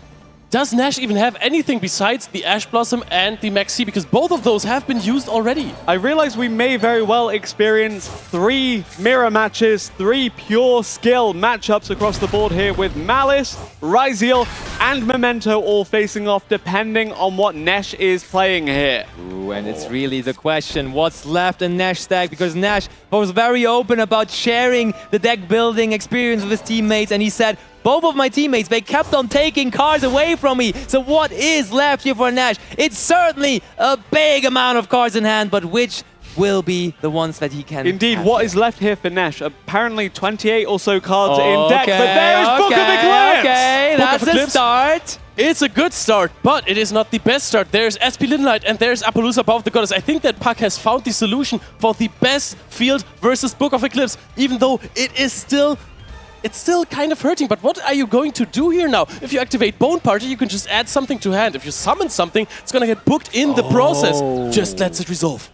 Does Nash even have anything besides the Ash Blossom and the Maxi? Because both of those have been used already. I realize we may very well experience 3 mirror matches, 3 pure skill matchups across the board here, with Malice, Ryziel, and Momento all facing off, depending on what Nesh is playing here. Ooh, and it's really the question, what's left in Nash's deck? Because Nash was very open about sharing the deck building experience with his teammates, and he said, both of my teammates, they kept on taking cards away from me. So what is left here for Nash? It's certainly a big amount of cards in hand, but which will be the ones that he can Indeed, have what here? is left here for Nash? Apparently 28 or so cards in deck, but there is Book of Eclipse! Okay, Book of that's a Eclipse. start. It's a good start, but it is not the best start. There's SP Linlight and there's Appaloosa above the Goddess. I think that Puck has found the solution for the best field versus Book of Eclipse, even though it's still kind of hurting. But what are you going to do here now? If you activate Bone Party, you can just add something to hand. If you summon something, it's gonna get booked in the process. Just lets it resolve.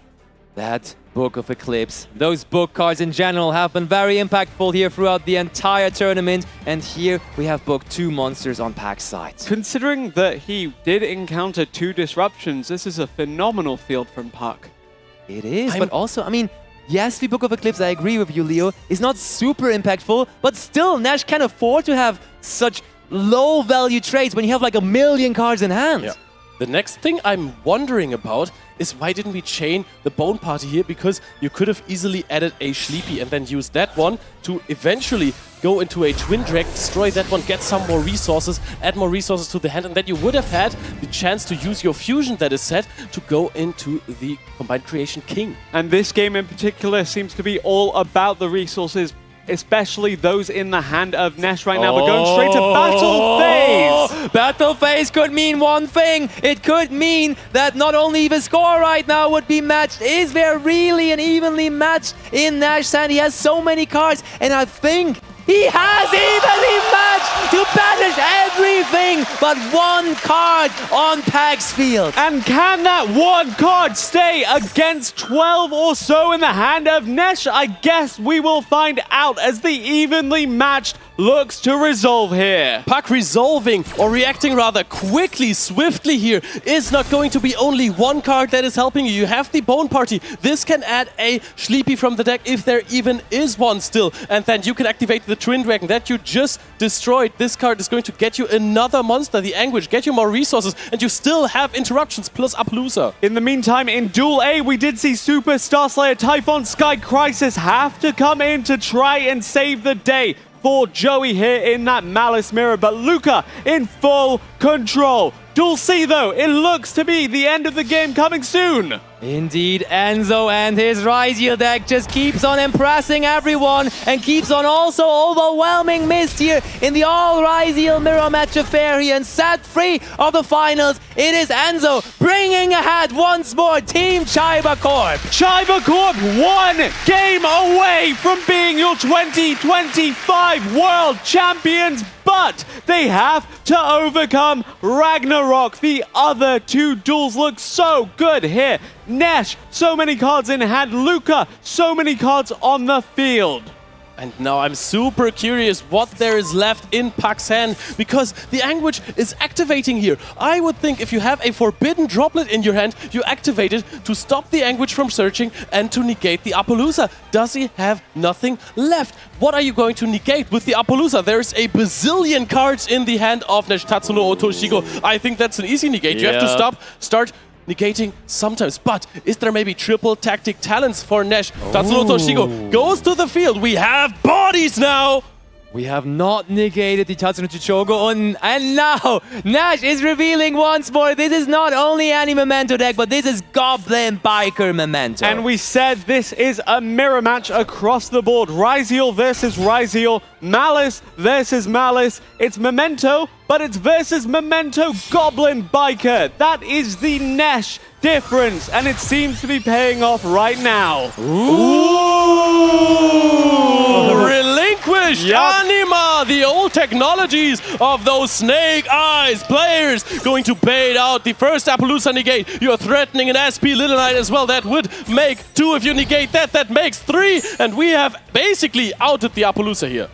That Book of Eclipse. Those book cards in general have been very impactful here throughout the entire tournament. And here we have booked 2 monsters on Pack's side. Considering that he did encounter 2 disruptions, this is a phenomenal field from Puck. It is, but also, I mean, yes, the Book of Eclipse, I agree with you, Leo, is not super impactful, but still, Nash can afford to have such low-value trades when you have like 1 million cards in hand. Yeah. The next thing I'm wondering about is why didn't we chain the Bone Party here? Because you could have easily added a Sleepy and then used that one to eventually go into a Twin Drag, destroy that one, get some more resources, add more resources to the hand, and then you would have had the chance to use your fusion that is set to go into the Combined Creation King. And this game in particular seems to be all about the resources, especially those in the hand of Nesh right now. We're going straight to Battle Phase. Battle Phase could mean one thing. It could mean that not only the score right now would be matched, is there really an evenly matched in Nash's hand? He has so many cards, and I think he has evenly matched to banish everything but one card on Pac's field. And can that one card stay against 12 or so in the hand of Nesh? I guess we will find out as the evenly matched looks to resolve here. Puck resolving, or reacting rather quickly, swiftly here, is not going to be only one card that is helping you. You have the Bone Party. This can add a Sleepy from the deck if there even is one still. And then you can activate the Twin Dragon that you just destroyed. This card is going to get you another monster, the Anguish, get you more resources, and you still have interruptions plus Appaloosa. In the meantime, in Duel A, we did see Super Star Slayer, Typhon, Sky Crisis have to come in to try and save the day for Joey here in that Malice Mirror, but Luca in full control. Duel C, though, it looks to be the end of the game coming soon. Indeed, Enzo and his Ryziel deck just keeps on impressing everyone and keeps on also overwhelming Mist here in the all Ryziel mirror match affair here. And set free of the finals, it is Enzo bringing ahead once more Team Chaiba Corp. Chaiba Corp 1 game away from being your 2025 World Champions, but they have to overcome Ragnarok. The other two duels look so good here. Nesh, so many cards in hand. Luca, so many cards on the field. And now I'm super curious what there is left in Puck's hand, because the Anguish is activating here. I would think if you have a Forbidden Droplet in your hand, you activate it to stop the Anguish from searching and to negate the Appaloosa. Does he have nothing left? What are you going to negate with the Appaloosa? There's a bazillion cards in the hand of Nesh Tatsuno Otoshigo. I think that's an easy negate. You have to start negating sometimes, but is there maybe triple tactic talents for Nesh? Tatsuno Toshigo goes to the field. We have bodies now. We have not negated the Tatsuno Chichogo, and now Nash is revealing once more this is not only any Memento deck, but this is Goblin Biker Memento. And we said this is a mirror match across the board. Ryziel versus Ryziel, Malice versus Malice. It's Memento, but it's versus Memento Goblin Biker. That is the Nesh difference, and it seems to be paying off right now. Ooh! Relinquish Anima, the old technologies of those snake eyes players, going to bait out the first Appaloosa negate. You're threatening an SP Little Knight as well. That would make 2 if you negate that. That makes 3, and we have basically outed the Appaloosa here.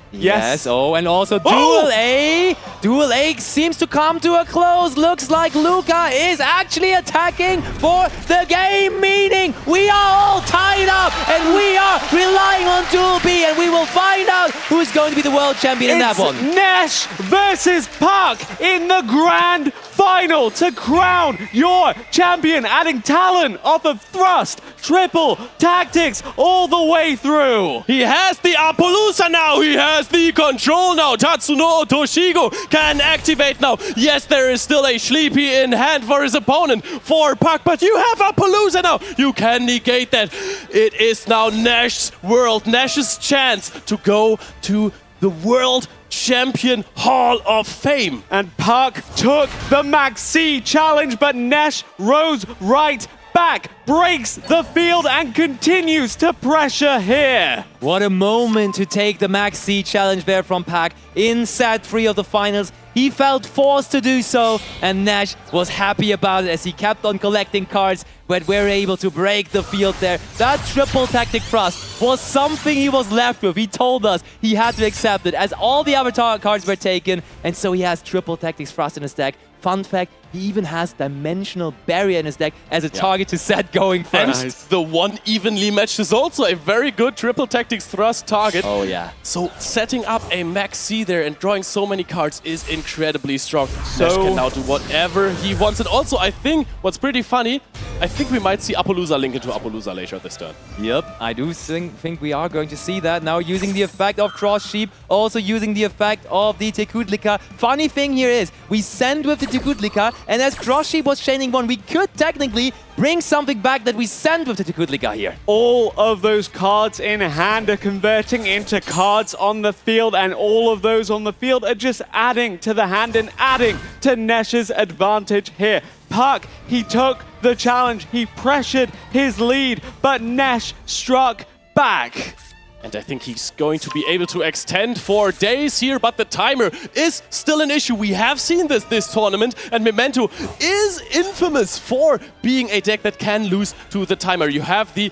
Yes. Oh, and also Duel A. Duel A seems to come to a close. Looks like Luca is actually attacking for the game, meaning we are all tied up and we are relying on Duel B, and we will find out who's going to be the world champion in that one. Nesh versus Puck in the grand final to crown your champion, adding talent off of thrust, triple, tactics, all the way through. He has the Appaloosa now. He has the control now. Tatsuno Toshigo can activate now. Yes, there is still a Sleepy in hand for his opponent, for Puck, but you have Appaloosa now. You can negate that. It is now Nash's world, Nash's chance to go to the World Champion Hall of Fame. And Puck took the Max C challenge, but Nesh rose right back, breaks the field, and continues to pressure here. What a moment to take the Max C challenge there from Pac in set 3 of the finals. He felt forced to do so, and Nesh was happy about it as he kept on collecting cards, but were able to break the field there. That triple tactic thrust was something he was left with. He told us he had to accept it as all the other cards were taken, and so he has triple tactics thrust in his deck. Fun fact, he even has Dimensional Barrier in his deck as a target to set going And first. the one evenly matched is also a very good triple tactics thrust target. Oh yeah. So setting up a Max C there and drawing so many cards is incredibly strong. Nash can now do whatever he wants. And also, I think what's pretty funny, I think we might see Apollousa link into Apollousa later this turn. Yep, I do think we are going to see that now, using the effect of Cross Sheep, also using the effect of the Tekudlika. Funny thing here is, we send with the Tekudlika, and as Cross Sheep was chaining one, we could technically bring something back that we sent with the Tekudlika here. All of those cards in hand are converting into cards on the field, and all of those on the field are just adding to the hand and adding to Nesh's advantage here. Puck, he took the challenge, he pressured his lead, but Nesh struck back. And I think he's going to be able to extend for days here, but the timer is still an issue. We have seen this tournament, and Memento is infamous for being a deck that can lose to the timer. You have the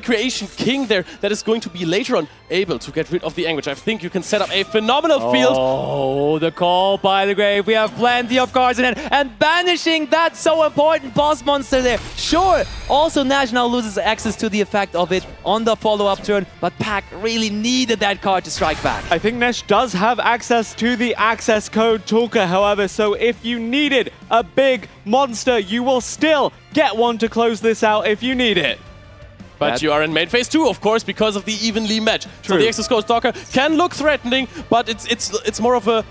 Creation King there that is going to be later on able to get rid of the Anguish. I think you can set up a phenomenal field. Oh, the call by the grave. We have plenty of cards in hand, and banishing that so important boss monster there. Sure, also Nash now loses access to the effect of it on the follow-up turn, but Pac really needed that card to strike back. I think Nesh does have access to the access code Talker, however, so if you needed a big monster, you will still get one to close this out if you need it. But you are in main phase 2, of course, because of the evenly match. True. So the Access Code Stalker can look threatening, but it's more of a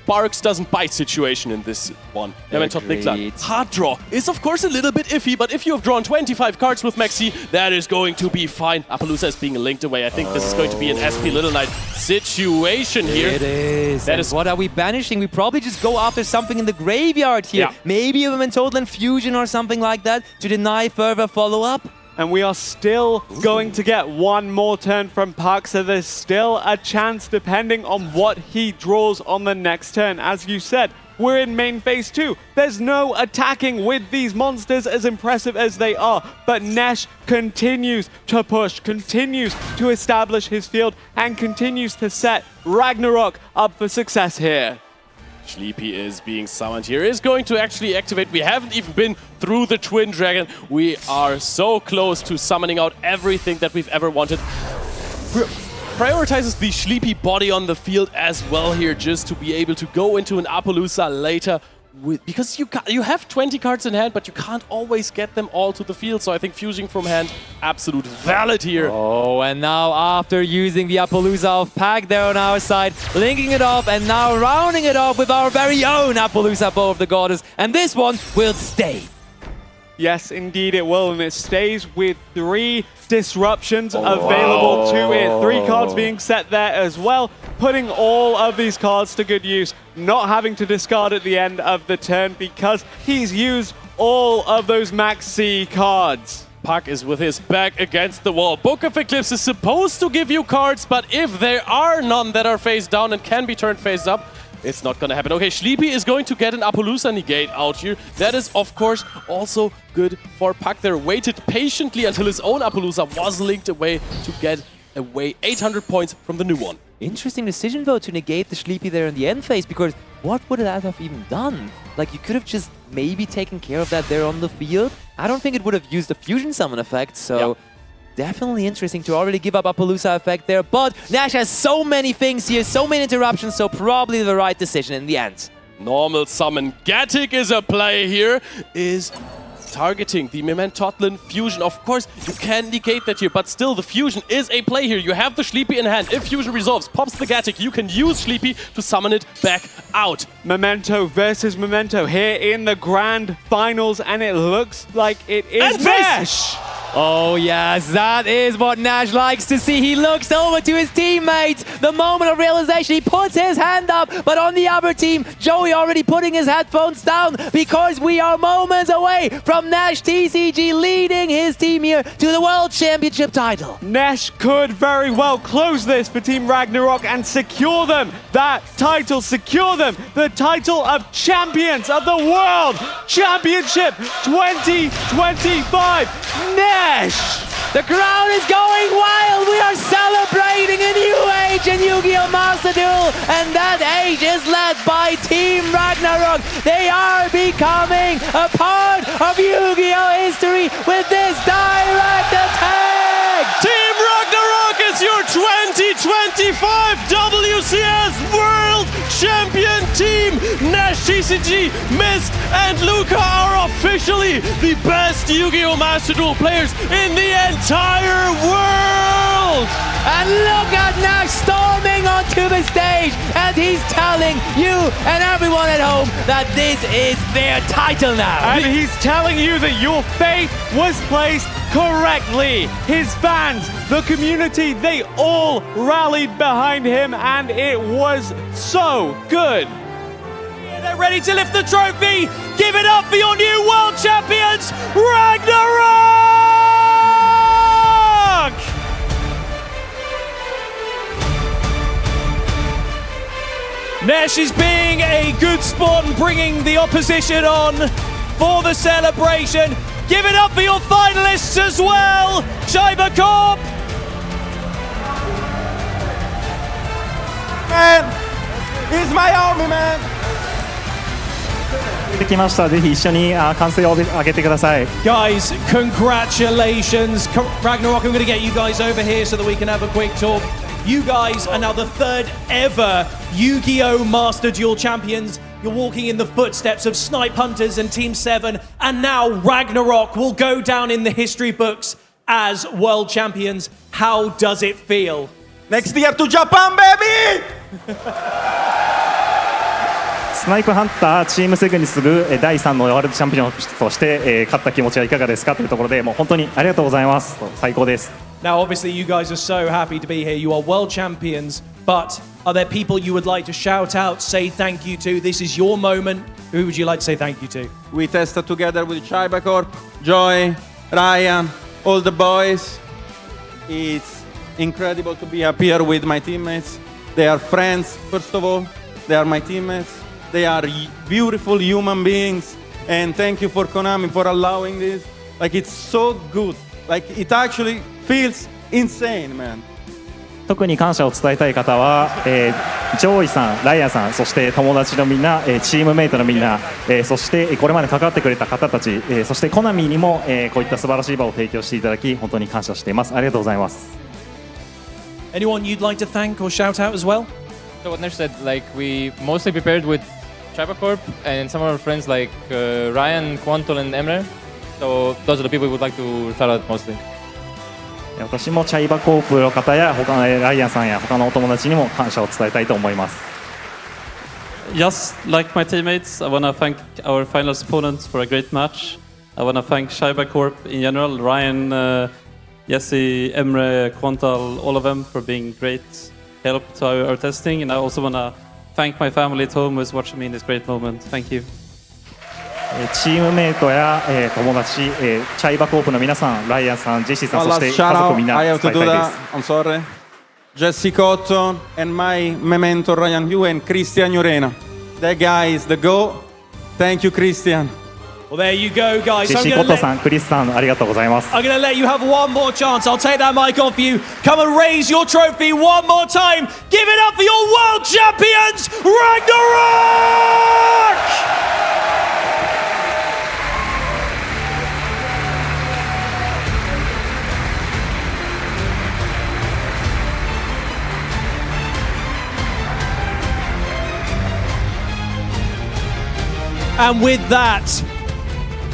Barks doesn't bite situation in this one. Agreed. Hard draw is of course a little bit iffy, but if you have drawn 25 cards with Maxi, that is going to be fine. Apollousa is being linked away. I think this is going to be an SP Little Knight situation here. It is. That is. What are we banishing? We probably just go after something in the graveyard here. Yeah. Maybe a Momentotal Infusion or something like that to deny further follow-up. And we are still going to get one more turn from Puck, so there's still a chance depending on what he draws on the next turn. As you said, we're in main phase 2. There's no attacking with these monsters, as impressive as they are. But Nesh continues to push, continues to establish his field, and continues to set Ragnarok up for success here. Sleepy is being summoned here, is going to actually activate. We haven't even been through the Twin Dragon. We are so close to summoning out everything that we've ever wanted. Prioritizes the Sleepy body on the field as well here, just to be able to go into an Apollousa later. Because you have 20 cards in hand, but you can't always get them all to the field. So I think fusing from hand, absolute valid here. Oh, and now after using the Apollousa of Pac there on our side, linking it up and now rounding it up with our very own Apollousa Bow of the Goddess. And this one will stay. Yes, indeed it will, and it stays with 3 disruptions available to it. 3 cards being set there as well, putting all of these cards to good use, not having to discard at the end of the turn because he's used all of those Max C cards. Puck is with his back against the wall. Book of Eclipse is supposed to give you cards, but if there are none that are face down and can be turned face up, it's not going to happen. Okay, Sleepy is going to get an Apollousa negate out here. That is, of course, also good for Puck there. Waited patiently until his own Apollousa was linked away to get away 800 points from the new one. Interesting decision, though, to negate the Sleepy there in the end phase, because what would that have even done? Like, you could have just maybe taken care of that there on the field. I don't think it would have used the Fusion Summon effect, so... Yep. Definitely interesting to already give up Apollousa effect there, but Nash has so many things here, so many interruptions, so probably the right decision in the end. Normal summon. Gatic is a play here, is targeting the Mementotlin Fusion. Of course, you can negate that here, but still the Fusion is a play here. You have the Sleepy in hand. If Fusion resolves, pops the Gatic, you can use Sleepy to summon it back out. Memento versus Memento here in the grand finals, and it looks like it is Nash! Oh yes, that is what Nash likes to see. He looks over to his teammates. The moment of realization, he puts his hand up. But on the other team, Joey already putting his headphones down because we are moments away from Nash TCG leading his team here to the World Championship title. Nash could very well close this for Team Ragnarok and secure them that title, secure them the title of Champions of the World Championship 2025. Nash! The crowd is going wild. We are celebrating a new age in Yu-Gi-Oh! Master Duel, and that age is led by Team Ragnarok. They are becoming a part of Yu-Gi-Oh! History with this direct attack. Team Ragnarok is your 2025 WCS World Champion team. Nash, TCG, Mist, and Luca are officially the best Yu-Gi-Oh! Master Duel players in the entire world. And look at Nash storming onto the stage, and he's telling you and everyone at home that this is their title now. And he's telling you that your faith was placed correctly. His fans, the community, they all rallied behind him, and it was so good. They're ready to lift the trophy. Give it up for your new world champions, Ragnarok! Nesh is being a good sport and bringing the opposition on for the celebration. Give it up for your finalists as well, Chaiba Corp. Man, he's my army, man. できました。ぜひ一緒に歓声を上げてください。 Guys, congratulations. Ragnarok, I'm going to get you guys over here so that we can have a quick talk. You guys are now the third ever Yu-Gi-Oh! Master Duel champions. You're walking in the footsteps of Snipe Hunters and Team 7, and now Ragnarok will go down in the history books as world champions. How does it feel? Next year to Japan, baby! スナイプハンターチームセグに次ぐ第3のワールドチャンピオンとして勝った気持ちはいかがですかというところで、もう本当にありがとうございます。最高です。 Now, obviously, you guys are so happy to be here. You are world champions, but are there people you would like to shout out, say thank you to? This is your moment. Who would you like to say thank you to? We tested together with Chaiba Corp, Joy, Ryan, all the boys. It's incredible to be up here with my teammates. They are friends, first of all. They are my teammates. They are beautiful human beings. And thank you for Konami for allowing this. Like, it's so good. Like, it actually feels insane, man. 特に感謝を伝えたい方は、ジョーイさん、ライアンさん、そして友達のみんな、チームメイトのみんな、そしてこれまで関わってくれた方たち、そしてコナミにも、こういった素晴らしい場を提供していただき、本当に感謝しています。ありがとうございます。 Anyone you'd like to thank or shout out as well? So what Nesh said, like we mostly prepared with Chaiba Corp and some of our friends like Ryan, Quantul, and Emre. So those are the people we would like to shout out mostly. 私もチャイバコープの方や他のライアンさんや他のお友達にも感謝を伝えたいと思います。 Just like my teammates, I want to thank our finals opponents for a great match. I want to thank Chaiba Corp in general, Ryan, Jesse, Emre, Quantal, all of them for being great help to our testing. And I also want to thank my family at home who's watching me in this great moment. Thank you. チームメイトや友達、チャイバコープの皆さん、ライアンさん、ジェシーさん、そして家族みんな I 伝 have え to た do いで that. す。 I'm sorry. Jesse Cotton and my Memento Ryan Yu and Christian Urena. That guy is the GOAT. Thank you, Christian. Well, there you go, guys. ジェシーコットさん、クリスさん、ありがとうございます。 I'm going to let you have one more chance. I'll take that mic off you. Come and raise your trophy one more time. Give it up for your world champions, Ragnarok! And with that,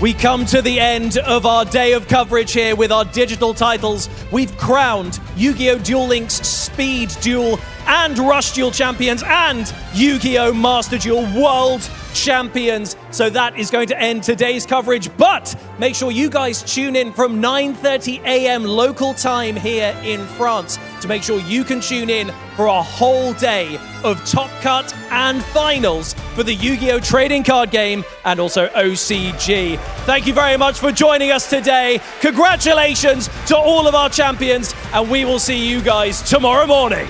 we come to the end of our day of coverage here with our digital titles. We've crowned Yu-Gi-Oh! Duel Links Speed Duel and Rush Duel champions and Yu-Gi-Oh! Master Duel World champions. So that is going to end today's coverage. But make sure you guys tune in from 9:30 a.m. local time here in France to make sure you can tune in for a whole day of Top Cut and finals for the Yu-Gi-Oh! Trading card game and also OCG. Thank you very much for joining us today. Congratulations to all of our champions, and we will see you guys tomorrow morning.